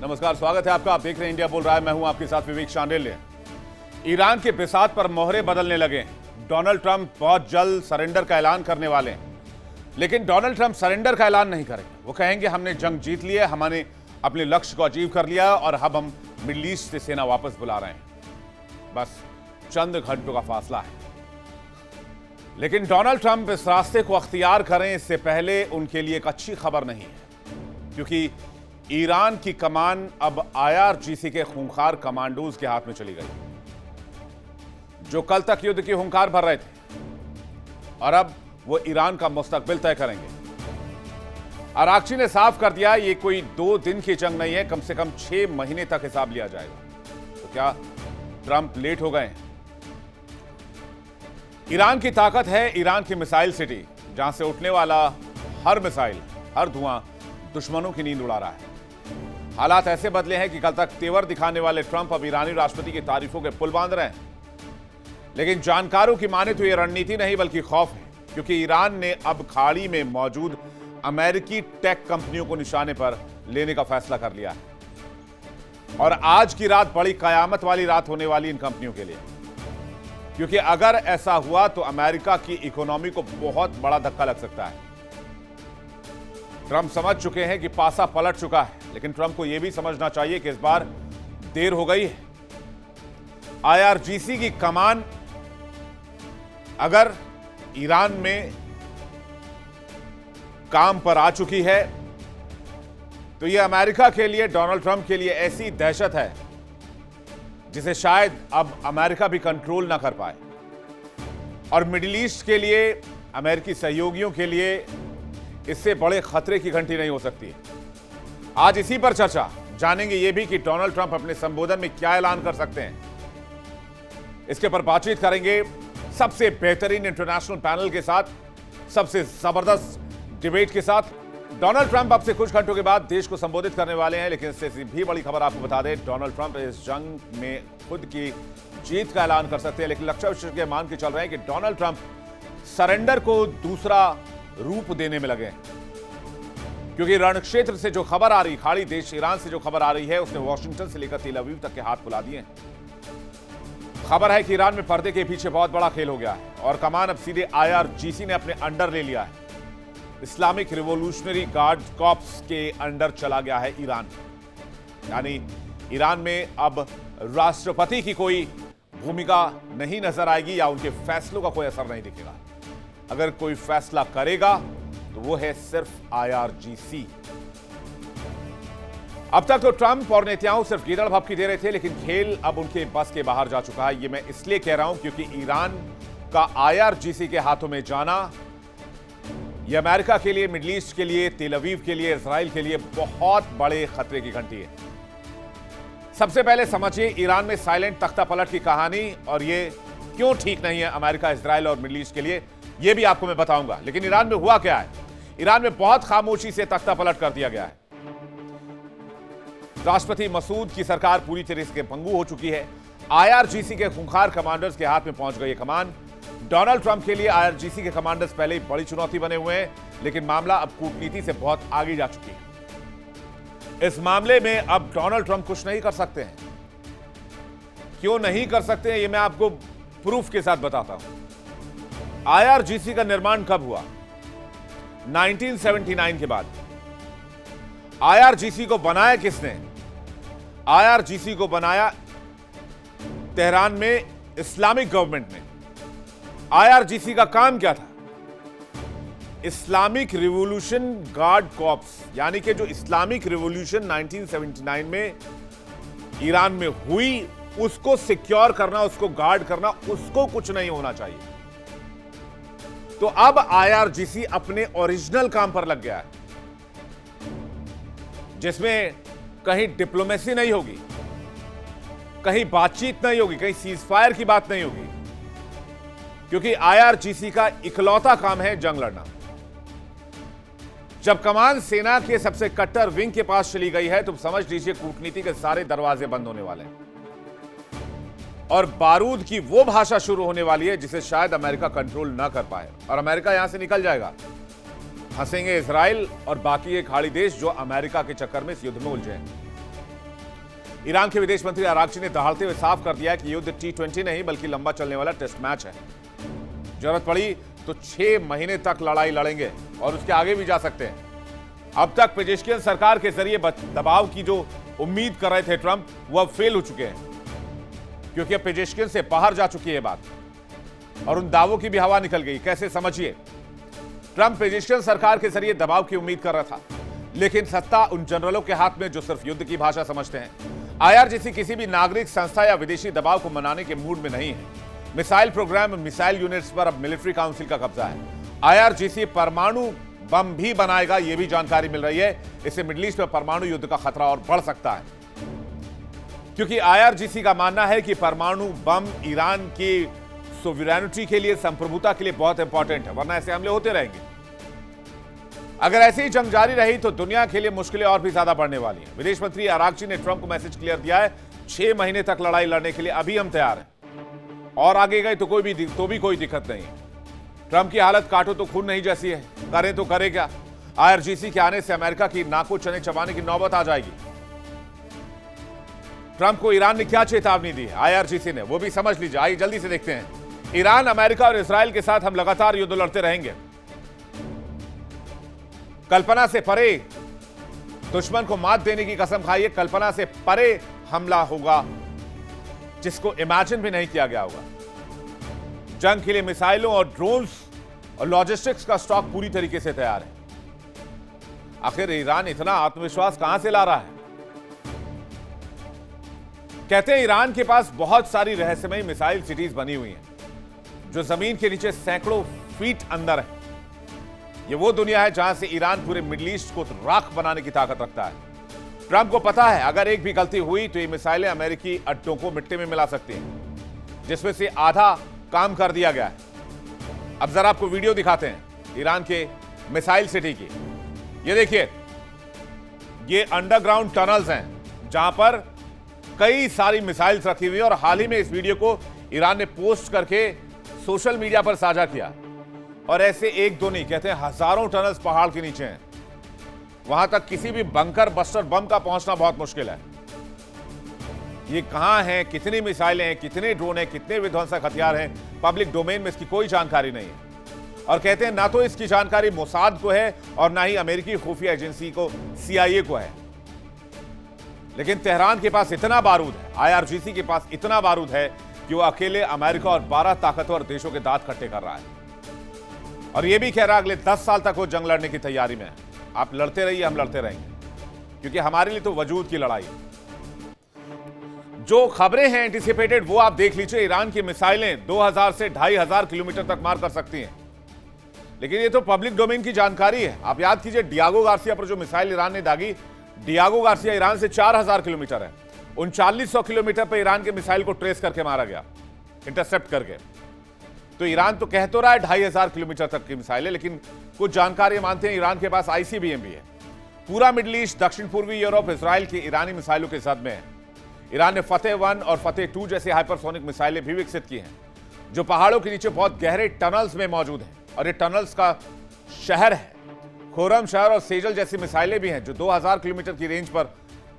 नमस्कार, स्वागत है आपका। आप देख रहे हैं इंडिया बोल रहा है। मैं हूं आपके साथ विवेक शांडिल्य। ईरान के बिसात पर मोहरे बदलने लगे। डोनाल्ड ट्रंप बहुत जल्द सरेंडर का ऐलान करने वाले हैं, लेकिन डोनाल्ड ट्रंप सरेंडर का ऐलान नहीं करेंगे। वो कहेंगे हमने जंग जीत ली है, हमने अपने लक्ष्य को अचीव कर लिया और अब हम मिडिल ईस्ट से सेना वापस बुला रहे हैं। बस चंद घंटों का फासला है। लेकिन डोनाल्ड ट्रंप इस रास्ते को अख्तियार करें इससे पहले उनके लिए एक अच्छी खबर नहीं है, क्योंकि ईरान की कमान अब IRGC के खूंखार कमांडोज के हाथ में चली गई, जो कल तक युद्ध की हुंकार भर रहे थे और अब वो ईरान का मुस्तकबिल तय करेंगे। आरागची ने साफ कर दिया ये कोई 2 दिन की जंग नहीं है, कम से कम 6 महीने तक हिसाब लिया जाएगा। तो क्या ट्रंप लेट हो गए? ईरान की ताकत है ईरान की मिसाइल सिटी, जहां से उठने वाला हर मिसाइल, हर धुआं दुश्मनों की नींद उड़ा रहा है। हालात ऐसे बदले हैं कि कल तक तेवर दिखाने वाले ट्रंप अब ईरानी राष्ट्रपति की तारीफों के पुल बांध रहे हैं। लेकिन जानकारों की माने तो यह रणनीति नहीं बल्कि खौफ है, क्योंकि ईरान ने अब खाड़ी में मौजूद अमेरिकी टेक कंपनियों को निशाने पर लेने का फैसला कर लिया है। और आज की रात बड़ी कयामत वाली रात होने वाली इन कंपनियों के लिए, क्योंकि अगर ऐसा हुआ तो अमेरिका की इकोनॉमी को बहुत बड़ा धक्का लग सकता है। ट्रंप समझ चुके हैं कि पासा पलट चुका है, लेकिन ट्रंप को यह भी समझना चाहिए कि इस बार देर हो गई है। IRGC की कमान अगर ईरान में काम पर आ चुकी है तो यह अमेरिका के लिए, डोनाल्ड ट्रंप के लिए ऐसी दहशत है जिसे शायद अब अमेरिका भी कंट्रोल ना कर पाए। और मिडिल ईस्ट के लिए, अमेरिकी सहयोगियों के लिए इससे बड़े खतरे की घंटी नहीं हो सकती। आज इसी पर चर्चा, जानेंगे यह भी कि डोनाल्ड ट्रंप अपने संबोधन में क्या ऐलान कर सकते हैं। इसके पर बातचीत करेंगे सबसे बेहतरीन इंटरनेशनल पैनल के साथ, सबसे जबरदस्त डिबेट के साथ। डोनाल्ड ट्रंप अब से कुछ घंटों के बाद देश को संबोधित करने वाले हैं, लेकिन इससे भी बड़ी खबर आपको बता दें, डोनाल्ड ट्रंप इस जंग में खुद की जीत का ऐलान कर सकते हैं। लेकिन लक्ष्य विशेषज्ञ मान के चल रहे हैं कि डोनाल्ड ट्रंप सरेंडर को दूसरा रूप देने में लगे, क्योंकि रण क्षेत्र से जो खबर आ रही, खाड़ी देश ईरान से जो खबर आ रही है, उसने वॉशिंगटन से लेकर तेल अवीव तक के हाथ फुला दिए। खबर है कि ईरान में पर्दे के पीछे बहुत बड़ा खेल हो गया है और कमान अब सीधे IRGC ने अपने अंडर ले लिया है। इस्लामिक रिवॉल्यूशनरी गार्ड कॉर्प्स के अंडर चला गया है ईरान। यानी ईरान में अब राष्ट्रपति की कोई भूमिका नहीं नजर आएगी या उनके फैसलों का कोई असर नहीं दिखेगा। अगर कोई फैसला करेगा तो वो है सिर्फ IRGC। अब तक तो ट्रंप और नेताओं सिर्फ गीदड़ भपकी दे रहे थे, लेकिन खेल अब उनके बस के बाहर जा चुका है। ये मैं इसलिए कह रहा हूं क्योंकि ईरान का IRGC के हाथों में जाना यह अमेरिका के लिए, मिडिल ईस्ट के लिए, तेल अवीव के लिए, इजराइल के लिए बहुत बड़े खतरे की घंटी है। सबसे पहले समझिए ईरान में साइलेंट तख्ता पलट की कहानी और ये क्यों ठीक नहीं है अमेरिका, इजराइल और मिडिल ईस्ट के लिए, यह भी आपको मैं बताऊंगा। लेकिन ईरान में हुआ क्या है? ईरान में बहुत खामोशी से तख्ता पलट कर दिया गया है। राष्ट्रपति मसूद की सरकार पूरी तरह से भंगु हो चुकी है। IRGC के खूंखार कमांडर्स के हाथ में पहुंच गई कमान। डोनाल्ड ट्रंप के लिए IRGC के कमांडर्स पहले ही बड़ी चुनौती बने हुए हैं, लेकिन मामला अब कूटनीति से बहुत आगे जा चुकी है। इस मामले में अब डोनाल्ड ट्रंप कुछ नहीं कर सकते हैं। क्यों नहीं कर सकते हैं, यह मैं आपको प्रूफ के साथ बताता हूं। IRGC का निर्माण कब हुआ? 1979 के बाद। IRGC को बनाया किसने? IRGC को बनाया तेहरान में इस्लामिक गवर्नमेंट ने। IRGC का काम क्या था? इस्लामिक रिवॉल्यूशन गार्ड कॉर्प्स, यानी कि जो इस्लामिक रिवॉल्यूशन 1979 में ईरान में हुई, उसको सिक्योर करना, उसको गार्ड करना, उसको कुछ नहीं होना चाहिए। तो अब IRGC अपने ओरिजिनल काम पर लग गया है, जिसमें कहीं डिप्लोमेसी नहीं होगी, कहीं बातचीत नहीं होगी, कहीं सीजफायर की बात नहीं होगी, क्योंकि IRGC का इकलौता काम है जंग लड़ना। जब कमान सेना के सबसे कट्टर विंग के पास चली गई है तो समझ लीजिए कूटनीति के सारे दरवाजे बंद होने वाले हैं और बारूद की वो भाषा शुरू होने वाली है जिसे शायद अमेरिका कंट्रोल ना कर पाए और अमेरिका यहां से निकल जाएगा। हंसेंगे इजराइल और बाकी ये खाड़ी देश जो अमेरिका के चक्कर में इस युद्ध में उलझे हैं। ईरान के विदेश मंत्री अरागची ने दहाड़ते हुए साफ कर दिया कि युद्ध T20 नहीं बल्कि लंबा चलने वाला टेस्ट मैच है। जरूरत पड़ी तो 6 महीने तक लड़ाई लड़ेंगे और उसके आगे भी जा सकते हैं। अब तक पेजेश्कियन सरकार के जरिए दबाव की जो उम्मीद कर रहे थे ट्रंप, वो अब फेल हो चुके हैं, क्योंकि अब पेजेश्कियन से बाहर जा चुकी है बात और उन दावों की भी हवा निकल गई। कैसे, समझिए। ट्रंप पेजेश्कियन सरकार के जरिए दबाव की उम्मीद कर रहा था, लेकिन सत्ता उन जनरलों के हाथ में जो सिर्फ युद्ध की भाषा समझते हैं। IRGC किसी भी नागरिक संस्था या विदेशी दबाव को मनाने के मूड में नहीं है। मिसाइल प्रोग्राम, मिसाइल यूनिट्स पर अब मिलिट्री काउंसिल का कब्जा है। IRGC परमाणु बम भी बनाएगा, यह भी जानकारी मिल रही है। इससे मिडिल ईस्ट में परमाणु युद्ध का खतरा और बढ़ सकता है, क्योंकि IRGC का मानना है कि परमाणु बम ईरान की सोवरेनिटी के लिए, संप्रभुता के लिए बहुत इंपॉर्टेंट है, वरना ऐसे हमले होते रहेंगे। अगर ऐसी ही जंग जारी रही तो दुनिया के लिए मुश्किलें और भी ज्यादा बढ़ने वाली हैं। विदेश मंत्री अरागची ने ट्रंप को मैसेज क्लियर दिया है, 6 महीने तक लड़ाई लड़ने के लिए अभी हम तैयार हैं, और आगे गए तो भी कोई दिक्कत नहीं है। ट्रंप की हालत काटो तो खून नहीं जैसी है, करें तो करे क्या। IRGC के आने से अमेरिका की नाको चने चबाने की नौबत आ जाएगी। ट्रंप को ईरान ने क्या चेतावनी दी है IRGC ने, वो भी समझ लीजिए। आइए जल्दी से देखते हैं। ईरान, अमेरिका और इस्राएल के साथ हम लगातार युद्ध लड़ते रहेंगे। कल्पना से परे दुश्मन को मात देने की कसम खाइए। कल्पना से परे हमला होगा जिसको इमेजिन भी नहीं किया गया होगा। जंग के लिए मिसाइलों और ड्रोन्स और लॉजिस्टिक्स का स्टॉक पूरी तरीके से तैयार है। आखिर ईरान इतना आत्मविश्वास कहां से ला रहा है? कहते हैं ईरान के पास बहुत सारी रहस्यमयी मिसाइल सिटीज बनी हुई हैं, जो जमीन के नीचे सैकड़ों फीट अंदर है। ये वो दुनिया है जहां से ईरान पूरे मिडिल ईस्ट को राख बनाने की ताकत रखता है। ट्रंप को पता है अगर एक भी गलती हुई तो ये मिसाइलें अमेरिकी अड्डों को मिट्टी में मिला सकती हैं, जिसमें से आधा काम कर दिया गया है। अब जरा आपको वीडियो दिखाते हैं ईरान के मिसाइल सिटी की। ये देखिए, ये अंडरग्राउंड टनल्स हैं जहां पर कई सारी मिसाइल्स रखी हुई है, और हाल ही में इस वीडियो को ईरान ने पोस्ट करके सोशल मीडिया पर साझा किया। और ऐसे एक दो नहीं, कहते हैं हजारों टनल्स पहाड़ के नीचे हैं। वहां तक किसी भी बंकर बस्टर बम का पहुंचना बहुत मुश्किल है। ये कहां है, कितनी मिसाइलें हैं, कितने ड्रोन हैं, कितने विध्वंसक हथियार हैं, पब्लिक डोमेन में इसकी कोई जानकारी नहीं है। और कहते हैं ना तो इसकी जानकारी मोसाद को है और ना ही अमेरिकी खुफिया एजेंसी को, CIA को है। लेकिन तेहरान के पास इतना बारूद है, IRGC के पास इतना बारूद है कि वो अकेले अमेरिका और 12 ताकतवर देशों के दांत खट्टे कर रहा है। और ये भी कह रहा है अगले 10 साल तक वो जंग लड़ने की तैयारी में है। आप लड़ते रहिए, हम लड़ते रहेंगे, क्योंकि हमारे लिए तो वजूद की लड़ाई है। जो खबरें हैं एंटिसिपेटेड, वो आप देख लीजिए। ईरान की मिसाइलें 2000 से 2500 किलोमीटर तक मार कर सकती हैं, लेकिन ये तो पब्लिक डोमेन की जानकारी है। आप याद कीजिए, डियागो गार्सिया पर जो मिसाइल ईरान ने दागी, डियागो गार्सिया ईरान से 4000 किलोमीटर है। 3900 किलोमीटर पर ईरान के मिसाइल को ट्रेस करके मारा गया, इंटरसेप्ट करके। तो ईरान तो कह तो रहा है 2500 किलोमीटर तक की मिसाइल है, लेकिन कुछ जानकारी मानते हैं ईरान के पास ICBM भी है। पूरा मिडिल ईस्ट, दक्षिण पूर्वी यूरोप, इजराइल की ईरानी मिसाइलों के साथ में है। ईरान ने फतेह 1 और फतेह 2 जैसे हाइपरसोनिक मिसाइलें भी विकसित की हैं, जो पहाड़ों के नीचे बहुत गहरे टनल्स में मौजूद हैं। और ये टनल्स का शहर है। खोरम शहर और सेजल जैसी मिसाइलें भी हैं जो 2000 किलोमीटर की रेंज पर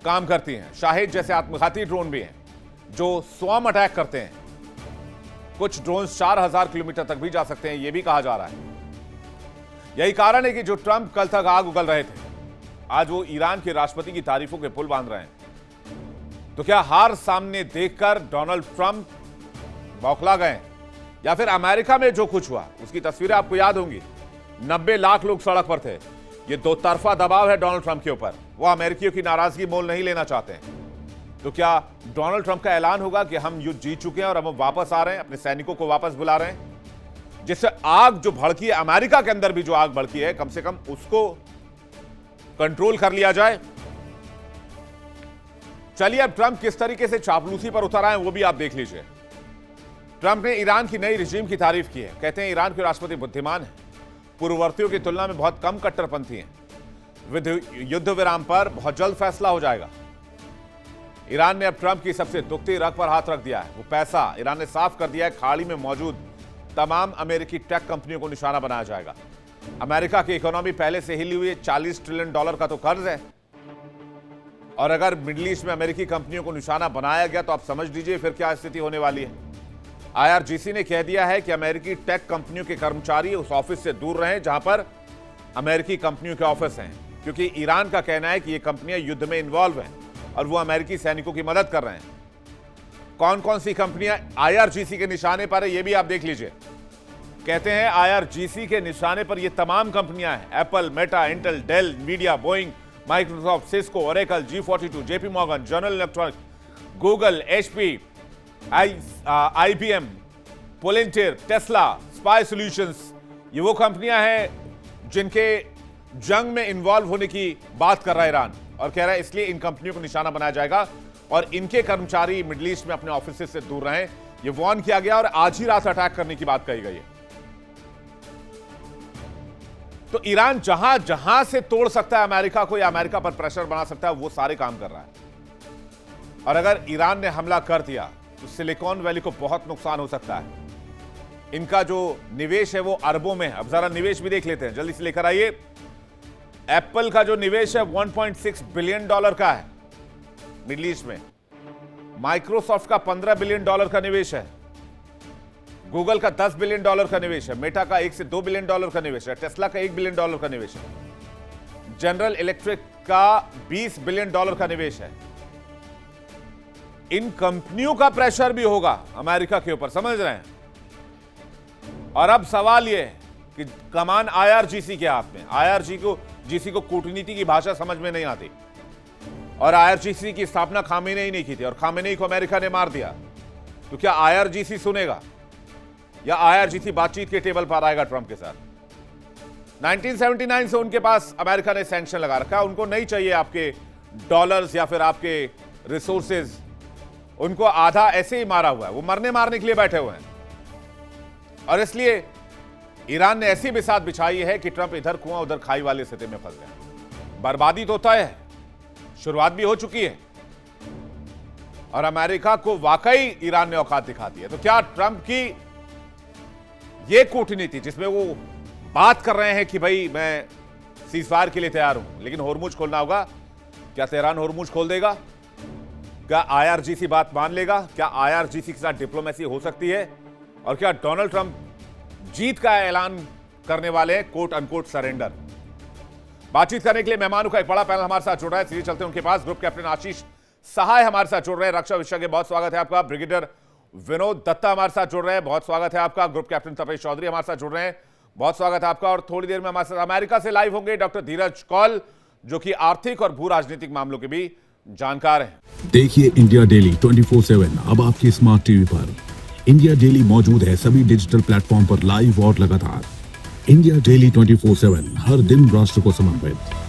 काम करती हैं। शाहिद जैसे आत्मघाती ड्रोन भी हैं जो स्वयं अटैक करते हैं। कुछ ड्रोन 4000 किलोमीटर तक भी जा सकते हैं, यह भी कहा जा रहा है। यही कारण है कि जो ट्रंप कल तक आग उगल रहे थे, आज वो ईरान के राष्ट्रपति की तारीफों के पुल बांध रहे हैं। तो क्या हार सामने देखकर डोनाल्ड ट्रंप बौखला गए, या फिर अमेरिका में जो कुछ हुआ उसकी तस्वीरें आपको याद होंगी? 90 लाख लोग सड़क पर थे। ये दो तरफा दबाव है डोनाल्ड ट्रंप के ऊपर। वो अमेरिकियों की नाराजगी मोल नहीं लेना चाहते हैं। तो क्या डोनाल्ड ट्रंप का ऐलान होगा कि हम युद्ध जीत चुके हैं और हम वापस आ रहे हैं, अपने सैनिकों को वापस बुला रहे हैं, जिससे आग जो भड़की है, अमेरिका के अंदर भी जो आग भड़की है, कम से कम उसको कंट्रोल कर लिया जाए? चलिए अब ट्रंप किस तरीके से चापलूसी पर उतर आए वो भी आप देख लीजिए। ट्रंप ने ईरान की नई रिजीम की तारीफ की है। कहते हैं ईरान के राष्ट्रपति बुद्धिमान है, पूर्ववर्तियों की तुलना में बहुत कम कट्टरपंथी हैं। युद्ध विराम पर बहुत जल्द फैसला हो जाएगा। ईरान ने अब ट्रंप की सबसे दुखती रग पर हाथ रख दिया है। वो पैसा ईरान ने साफ कर दिया है, खाड़ी में मौजूद तमाम अमेरिकी टेक कंपनियों को निशाना बनाया जाएगा। अमेरिका की इकोनॉमी पहले से हिली हुई है, $40 ट्रिलियन का तो कर्ज है, और अगर मिडिल ईस्ट में अमेरिकी कंपनियों को निशाना बनाया गया तो आप समझ लीजिए फिर क्या स्थिति होने वाली है। IRGC ने कह दिया है कि अमेरिकी टेक कंपनियों के कर्मचारी उस ऑफिस से दूर रहें जहां पर अमेरिकी कंपनियों के ऑफिस हैं, क्योंकि ईरान का कहना है कि ये कंपनियां युद्ध में इन्वॉल्व हैं और वो अमेरिकी सैनिकों की मदद कर रहे हैं। कौन कौन सी कंपनियां IRGC के निशाने पर है ये भी आप देख लीजिए। कहते हैं IRGC के निशाने पर ये तमाम कंपनियां हैं: Apple, Meta, Intel, Dell, Nvidia, Boeing, Microsoft, Cisco, Oracle, G42, JP Morgan, general electronic, Google, HP, IBM, Palantir, Tesla, spy solutions. ये वो कंपनियां हैं जिनके जंग में इन्वॉल्व होने की बात कर रहा है ईरान और कह रहा है इसलिए इन कंपनियों को निशाना बनाया जाएगा और इनके कर्मचारी मिडिल ईस्ट में अपने ऑफिस से दूर रहें। ये वार्न किया गया और आज ही रात अटैक करने की बात कही गई है। तो ईरान जहां जहां से तोड़ सकता है अमेरिका को या अमेरिका पर प्रेशर बना सकता है वो सारे काम कर रहा है। और अगर ईरान ने हमला कर दिया तो सिलिकॉन वैली को बहुत नुकसान हो सकता है। इनका जो निवेश है वो अरबों में है। अब जरा निवेश भी देख लेते हैं, जल्दी से लेकर आइए। एप्पल का जो निवेश है 1.6 बिलियन डॉलर का है मिडिल ईस्ट में। माइक्रोसॉफ्ट का 15 बिलियन डॉलर का निवेश है। गूगल का 10 बिलियन डॉलर का निवेश है। मेटा का 1 से 2 बिलियन डॉलर का निवेश है। टेस्ला का 1 बिलियन डॉलर का निवेश है। जनरल इलेक्ट्रिक का 20 बिलियन डॉलर का निवेश है। इन कंपनियों का प्रेशर भी होगा अमेरिका के ऊपर, समझ रहे हैं। और अब सवाल यह है कि कमान IRGC के हाथ में। IRGC को कूटनीति की भाषा समझ में नहीं आती और IRGC की स्थापना खामेनेई ने की थी और खामेनेई को अमेरिका ने मार दिया। तो क्या IRGC सुनेगा या IRGC बातचीत के टेबल पर आएगा ट्रंप के साथ? 1979 से उनके पास अमेरिका ने सैंक्शन लगा रखा है। उनको नहीं चाहिए आपके डॉलर्स या फिर आपके रिसोर्सेज। उनको आधा ऐसे ही मारा हुआ है, वो मारने के लिए बैठे हुए हैं। और इसलिए ईरान ने ऐसी बिसात बिछाई है कि ट्रंप इधर कुआं उधर खाई वाले स्थिति में फंस गया। बर्बादी तो तय है, शुरुआत भी हो चुकी है और अमेरिका को वाकई ईरान ने औकात दिखा दी है। तो क्या ट्रंप की ये कूटनीति जिसमें वो बात कर रहे हैं कि भाई मैं सीजफायर के लिए तैयार हूं लेकिन होर्मुज खोलना होगा, क्या तेहरान होर्मुज खोल देगा? क्या IRGC बात मान लेगा? क्या IRGC के साथ डिप्लोमेसी हो सकती है? और क्या डोनाल्ड ट्रंप जीत का ऐलान करने वाले हैं, कोट अनकोट सरेंडर? बातचीत करने के लिए मेहमानों का एक बड़ा पैनल हमारे साथ जुड़ रहा है। सीधे चलते हैं उनके पास। ग्रुप कैप्टन आशीष सहाय हमारे साथ जुड़ रहे हैं, रक्षा विशेषज्ञ, बहुत स्वागत है आपका। ब्रिगेडियर विनोद दत्ता हमारे साथ जुड़ रहे हैं, बहुत स्वागत है आपका। ग्रुप कैप्टन तपेश चौधरी हमारे साथ जुड़ रहे हैं, बहुत स्वागत है आपका। और थोड़ी देर में हमारे साथ अमेरिका से लाइव होंगे डॉक्टर धीरज कौल, जो कि आर्थिक और भू राजनीतिक मामलों के भी जानकार हैं। देखिए इंडिया डेली 24/7 अब आपकी स्मार्ट टीवी पर। इंडिया डेली मौजूद है सभी डिजिटल प्लेटफॉर्म पर लाइव और लगातार। इंडिया डेली 24/7 हर दिन राष्ट्र को समर्पित।